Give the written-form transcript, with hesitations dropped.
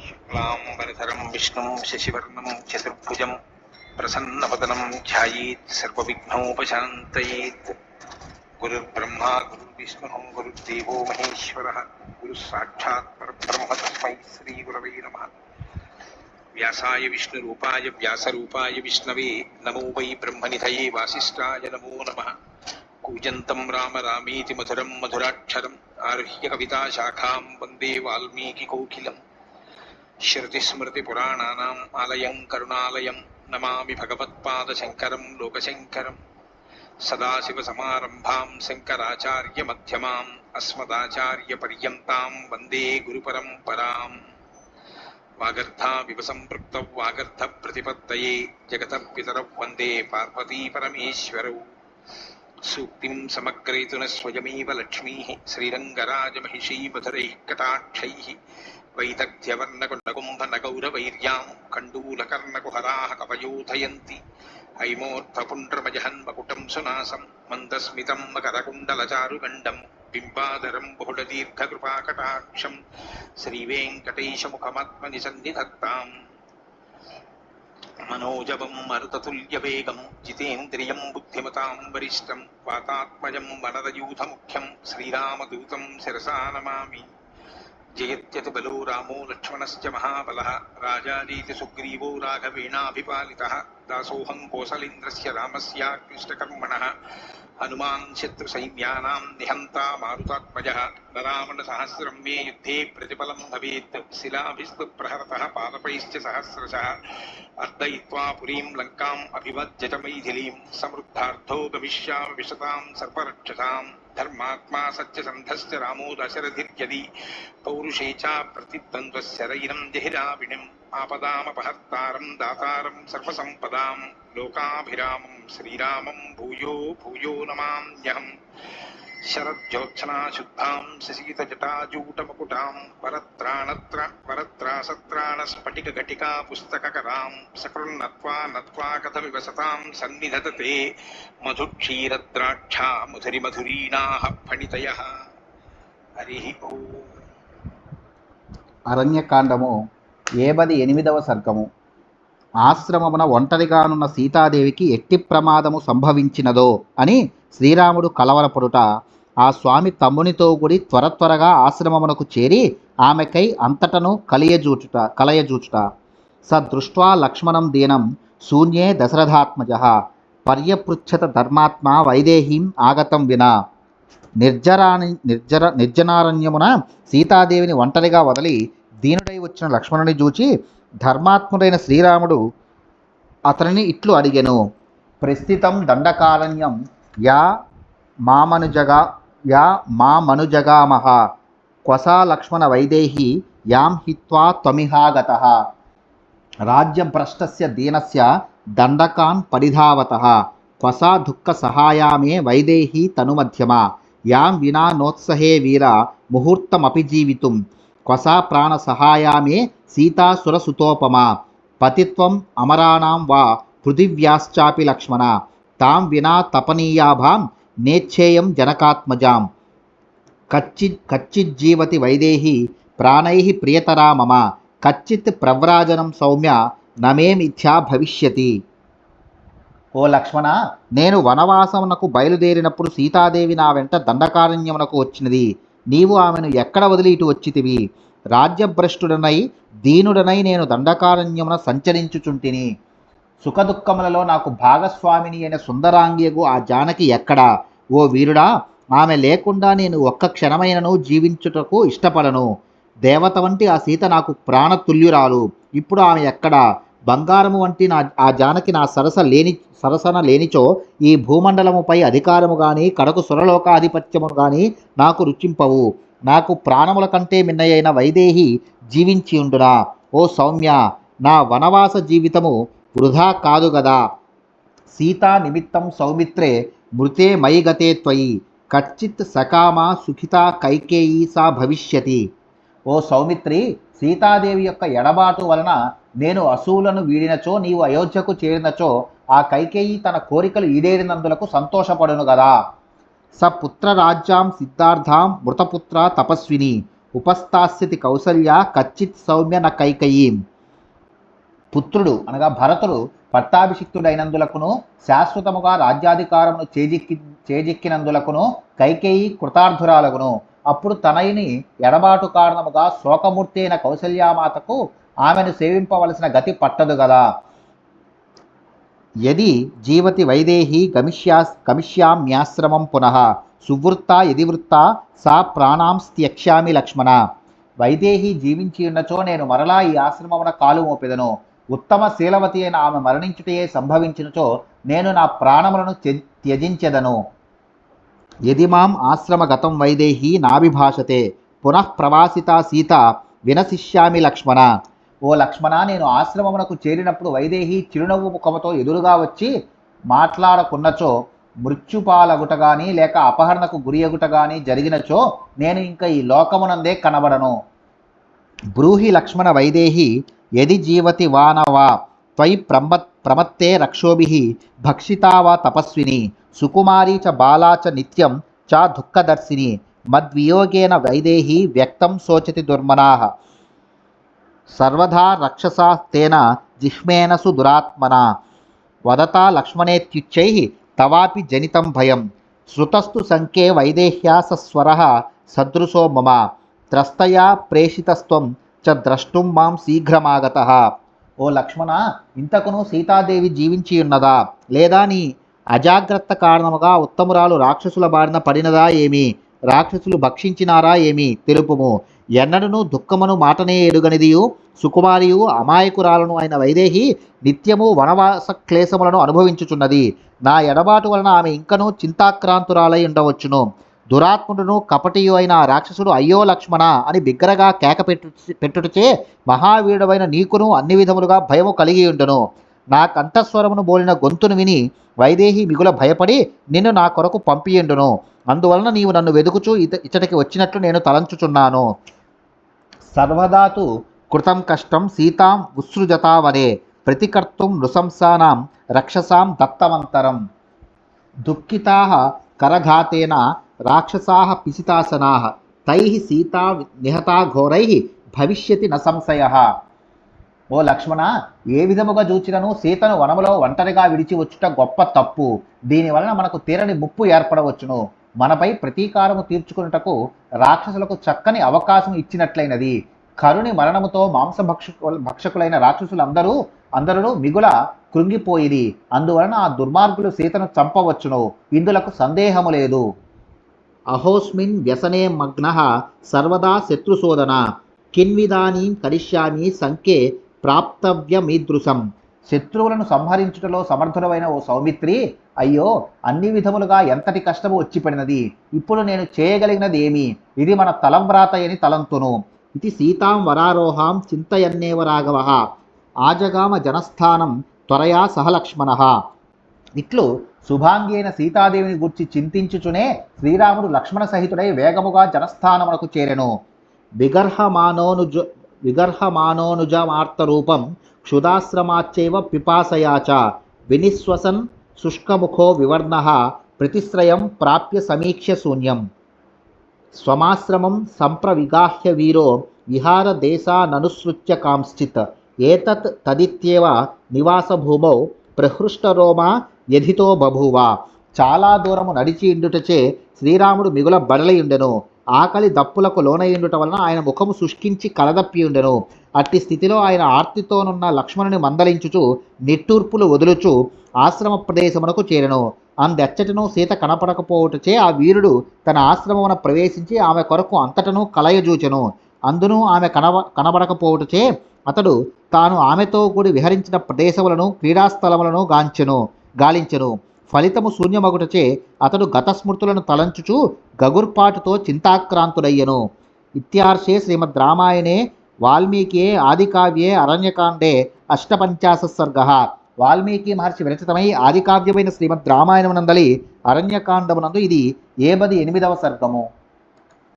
शुक्लाम्बरधरं विष्णुं शशिवर्णं चतुर्भुजं प्रसन्नवदनं ध्यायेत् सर्वविघ्नोपशान्तयेत्। गुरुर्ब्रह्मा गुरुर्विष्णुः गुरुर्देवो महेश्वरः गुरुः साक्षात् परब्रह्म तस्मै श्रीगुरवे नमः। व्यासाय विष्णुरूपाय व्यासरूपाय विष्णवे नमो वै ब्रह्मनिधये वासिष्ठाय नमो नमः। कूजन्तं राम रामेति मधुरं मधुराक्षरम् आरुह्य कविताशाखां वन्दे वाल्मीकिकोकिलम्। श्रुतिस्मृतिपुराणानाम् आलयं करुणालयं नमामि भगवत्पादशङ्करं लोकशङ्करं। सदाशिवसमारम्भां शङ्कराचार्यमध्यमाम् अस्मदाचार्यपर्यन्तां वन्दे गुरुपरम्पराम्। वागर्धाविव सम्पृक्तौ वागर्धप्रतिपत्तये जगतः पितरौ वन्दे पार्वतीपरमेश्वरौ। सूक्तिं समग्रयितुः स्वयमेव लक्ष्मीः श्रीरङ्गराजमहिषी मधुरैः कटाक्षैः वैदग्ध्यवर्णकुण्डकुम्भनगौरवैर्यां कण्डूलकर्णकुहराः कवयोधयन्ति। हैमोर्ध्वपुण्ड्रमजहन्मकुटं सुनासं मन्दस्मितं मकरकुण्डलचारुगण्डं बिम्बाधरं बहुलदीर्घकृपाकटाक्षं श्रीवेङ्कटेशमुखमात्मनि सन्निधत्ताम्। मनोजवं मरुततुल्यवेगं जितेन्द्रियं बुद्धिमतां वरिष्ठं वातात्मजं वनरयूथमुख्यं श्रीरामदूतं शिरसा नमामि। जयत्यतिबलो रामो लक्ष्मणश्च महाबलः राजानीति सुग्रीवो राघवेणाभिपालितः दासोऽहं कोसलेन्द्रस्य रामस्याक्लिष्टकर्मणः हनुमान् शत्रुसैन्यानां निहन्ता मारुतात्मजः रावणसहस्रं मे युद्धे प्रतिफलं भवेत् शिलाभिस्तु प्रहरतः पादपैश्च सहस्रशः अर्दयित्वा पुरीं लङ्काम् अभिवज्य च मैथिलीं समृद्धार्थो गमिष्यामि विशतां सर्वरक्षसां धर्मात्मा सत्यसन्धश्च रामो दशरथिर्यदि पौरुषे च प्रतिद्वन्द्वशरैरं जहिराविणिम् आपदामपहर्तारं दातारं सर्वसम्पदां लोकाभिरामं श्रीरामं भूयो भूयो नमाम्यहम्। शरज्योत्सना शुद्धां शशीतजटाजूटमकुटां वरत्रासत्राणस्फटिकघटिका पुस्तककरां सकृन्नत्वा नत्वा कथमिव सतां सन्निधत्ते मधुक्षीरद्राक्षा मधुरिमधुरीणाः फणितयः। हरिः ओम्। అరణ్యకాండము 78వ సర్గము. ఆశ్రమమున ఒంటరిగానున్న సీతాదేవికి ఎట్టి ప్రమాదము సంభవించినదో అని శ్రీరాముడు కలవరపడుట, ఆ స్వామి తమ్మునితో కూడి త్వరగా ఆశ్రమమునకు చేరి ఆమెకై అంతటను కలయజూచుట. సదృష్ట్వా లక్ష్మణం దీనం శూన్యే దశరథాత్మజ పర్యపృచ్ఛత ధర్మాత్మ వైదేహీం ఆగతం వినా. నిర్జనారణ్యమున సీతాదేవిని ఒంటరిగా వదిలి దీనుడై వచ్చిన లక్ష్మణుని చూచి ధర్మాత్ముడైన శ్రీరాముడు అతనిని ఇట్లు అడిగెను. ప్రస్థితం దండకారణ్యం యా మామనుజగామహ క్వసా లక్ష్మణ వైదేహి యాం హిత్వా త్వమిహాగతః రాజ్యభ్రష్టస్య దీనస్య దండకాన్ పరిధావతః క్వసా దుఃఖ సహాయామే వైదేహి తనుమధ్యమా యాం వినా నోత్సహే వీర ముహూర్తమపి జీవితుం క్వసా ప్రాణ సహాయామే సీతా సురసుతోపమా పతిత్వం అమరాణాం వా పృథివ్యాశ్చాపి లక్ష్మణ తాం వినా తపనీయాభాం నేచ్ఛేయం జనకాత్మజాం కచ్చిజ్జీవతి వైదేహి ప్రాణైః ప్రియతరా మమ కచ్చిత్ ప్రవ్రాజనం సౌమ్య నమేమిథ్యా భవిష్యతి. ఓ లక్ష్మణ, నేను వనవాసమునకు బయలుదేరినప్పుడు సీతాదేవి నా వెంట దండకారణ్యమునకు వచ్చినది. నీవు ఆమెను ఎక్కడ వదిలి ఇటు వచ్చితివి? రాజ్యభ్రష్టుడనై దీనుడనై నేను దండకారణ్యమున సంచరించుచుంటిని. సుఖదుఖములలో నాకు భాగస్వామిని అయిన సుందరాంగియగు ఆ జానకి ఎక్కడా? ఓ వీరుడా, ఆమె లేకుండా నేను ఒక్క క్షణమైనను జీవించుటకు ఇష్టపడను. దేవత వంటి ఆ సీత నాకు ప్రాణతుల్యురాలు. ఇప్పుడు ఆమె ఎక్కడా? బంగారము వంటి ఆ జానకి నా సరసన లేనిచో ఈ భూమండలముపై అధికారము కానీ కడకు సురలోకాధిపత్యమును కానీ నాకు రుచింపవు. నాకు ప్రాణముల కంటే మిన్నయైన వైదేహి జీవించి ఉండునా? ఓ సౌమ్య, నా వనవాస జీవితము వృధా కాదు గదా. సీతా నిమిత్తం సౌమిత్రే మృతే మయి గతే త్వయి కచ్చిత్ సకామా సుఖితా కైకేయీ సా భవిష్యతి. ఓ సౌమిత్రి, సీతాదేవి యొక్క ఎడబాటు వలన నేను అసూలను వీడినచో, నీవు అయోధ్యకు చేరినచో ఆ కైకేయి తన కోరికలు ఈడేరినందులకు సంతోషపడును గదా. స పుత్ర రాజ్యాం సిద్ధార్థాం మృతపుత్ర తపస్విని. ఉపస్థాస్యతి కౌసల్య కచ్చిత్ సౌమ్య న కైకయీం. పుత్రుడు అనగా భరతుడు పట్టాభిషిక్తుడైనందులకును శాశ్వతముగా రాజ్యాధికారమును చేజిక్కినందులకును కైకేయి కృతార్థురాలగును. అప్పుడు తనయుని ఎడబాటు కారణముగా శోకమూర్తి అయిన కౌసల్యామాతకు ఆమెను సేవింపవలసిన గతి పట్టదు గదా. యది జీవతి వైదేహి గమిష్యామ్యాశ్రమం పునః సువృత్తా యది వృత్తా సా ప్రాణాంస్త్యక్ష్యామి లక్ష్మణ. వైదేహి జీవించి ఉన్నచో నేను మరలా ఈ ఆశ్రమమున కాలు మోపెదను. ఉత్తమ శీలవతి అయిన ఆమె మరణించుటయే సంభవించినచో నేను నా ప్రాణములను త్యజించెదను. యది మాం ఆశ్రమగతం వైదేహి నాభిభాషతే పునః ప్రవాసితా సీత వినశిష్యామి లక్ష్మణ. ఓ లక్ష్మణ, నేను ఆశ్రమమునకు చేరినప్పుడు వైదేహి చిరునవ్వు ముఖముతో ఎదురుగా వచ్చి మాట్లాడకున్నచో మృత్యుపాలగుట గాని లేక అపహరణకు గురియగుట గాని జరిగినచో నేను ఇంకా ఈ లోకమునందే కనబడను. బ్రూహి లక్ష్మణ వైదేహి యది జీవతి వా న వా త్వయి ప్రమత్తే రక్షోభిః భక్షితా వా తపస్విని సుకుమారీ చ బాలా చ నిత్యం చ దుఃఖదర్శిని మద్వియోగేన వైదేహి వ్యక్తం శోచతి దుర్మనాః సర్వదా రక్షసా తేన జిహ్మేన సుదురాత్మనా వదతా లక్ష్మణేత్యుచ్చైః తవాపి జనితం భయం శృతస్తు సంకే వైదేహ్యా సస్వరః సదృశో మమ త్రస్తయా ప్రేషితస్త్వం చ ద్రష్టుం మాం శీఘ్రమాగతః. ఓ లక్ష్మణ, ఇంతకును సీతాదేవి జీవించి ఉన్నదా లేదా నీ అజాగ్రత్త కారణముగా ఉత్తమురాలు రాక్షసుల బారిన పడినదా ఏమి, రాక్షసులు భక్షించినారా ఏమి తెలుపుము. ఎన్నడను దుఃఖమును మాటనే ఎరుగనిదియు సుకుమారియు అమాయకురాలను అయిన వైదేహి నిత్యము వనవాస క్లేశములను అనుభవించుచున్నది. నా ఎడబాటు వలన ఆమె ఇంకనూ చింతాక్రాంతురాలై ఉండవచ్చును. దురాత్ముడును కపటియు అయిన ఆ రాక్షసుడు అయ్యో లక్ష్మణ అని బిగ్గరగా కేక పెట్టుటచే మహావీరుడవైన నీకును అన్ని విధములుగా భయము కలిగి ఉండును. నా కంఠస్వరమును బోలిన గొంతును విని వైదేహి మిగుల భయపడి నిన్ను నా కొరకు పంపియుండును. అందువలన నీవు నన్ను వెదుకుచూ ఇచ్చటికి వచ్చినట్లు నేను తలంచుచున్నాను. సర్వదాతు కృతం కష్టం సీతాం ఉత్సృజతావనే ప్రతికర్తుం నృశంసానాం రక్షసాం దత్తమంతరం. దుఃఖితాః కరఘాతేన రాక్షసాః పిసితాసనాః తైః సీతా నిహతా ఘోరైః భవిష్యతి న సంశయః. ఓ లక్ష్మణ, ఏ విధముగా చూచినను సీతను వనములో ఒంటరిగా విడిచి వచ్చుట గొప్ప తప్పు. దీనివలన మనకు తీరని ముప్పు ఏర్పడవచ్చును. మనపై ప్రతీకారము తీర్చుకున్నటకు రాక్షసులకు చక్కని అవకాశం ఇచ్చినట్లయినది. కరుని మరణముతో భక్షకులైన రాక్షసులందరూ మిగుల కృంగిపోయిరి. అందువలన ఆ దుర్మార్గులు సీతను చంపవచ్చును. ఇందులకు సందేహము లేదు. అహోస్మిన్ వ్యసనే మగ్నః సర్వదా శత్రుశోధన కిన్విదానీం కరిష్యామి సంఖ్యే ప్రాప్తవ్యమీదృశం. శత్రువులను సంహరించుటలో సమర్థుడమైన ఓ సౌమిత్రి, అయ్యో అన్ని విధములుగా ఎంతటి కష్టము వచ్చిపడినది. ఇప్పుడు నేను చేయగలిగినది ఏమి? ఇది మన తలంవ్రాతయని తలంతును. ఇది సీతాం వరారోహాం చింతయన్నేవ రాఘవః ఆజగామ జనస్థానం త్వరయా సహలక్ష్మణః. ఇట్లు శుభాంగి అయిన సీతాదేవిని గూర్చి చింతించుచునే శ్రీరాముడు లక్ష్మణ సహితుడై వేగముగా జనస్థానమునకు చేరెను. విగర్హమానోనుజమార్తరూపం క్షుదాశ్రమాచ్చైవ పిపాసయాచ వినిశ్వసన్ శుష్కముఖో వివర్ణః ప్రతిశ్రయం ప్రాప్య సమీక్ష్య శూన్యం. స్వమాశ్రమం సంప్రవిగాహ్య వీరో విహార దేశాననుసృత్య కాంశ్చిత్ ఏతత్ తదిత్యేవ నివాసభూమౌ ప్రహృష్టరోమా యధితో బభూవ. చాలా దూరము నడిచి ఇండుటచే శ్రీరాముడు మిగుల బడలయుండెను. ఆకలి దప్పులకు లోనయుండుట వలన ఆయన ముఖము శుష్కించి కలదప్పియుండెను. అట్టి స్థితిలో ఆయన ఆర్తితోనున్న లక్ష్మణుని మందలించుచు నిట్టూర్పులు వదులుచు ఆశ్రమ ప్రదేశమునకు చేరెను. అందెచ్చటను సీత కనపడకపోవుటచే ఆ వీరుడు తన ఆశ్రమమున ప్రవేశించి ఆమె కొరకు అంతటను కలయజూచెను. అందును ఆమె కనబడకపోవుటచే అతడు తాను ఆమెతో కూడి విహరించిన ప్రదేశములను క్రీడాస్థలములను గాలించెను. ఫలితము శూన్యమగుటచే అతడు గతస్మృతులను తలంచుచు గగుర్పాటుతో చింతాక్రాంతుడయ్యను. ఇత్యార్షే శ్రీమద్ రామాయణే వాల్మీకియే ఆదికావ్యే అరణ్యకాండే 58 సర్గః. వాల్మీకి మహర్షి విరచితమై ఆదికావ్యమైన శ్రీమద్ రామాయణమునందలి అరణ్యకాండమునందు ఇది 78వ సర్గము.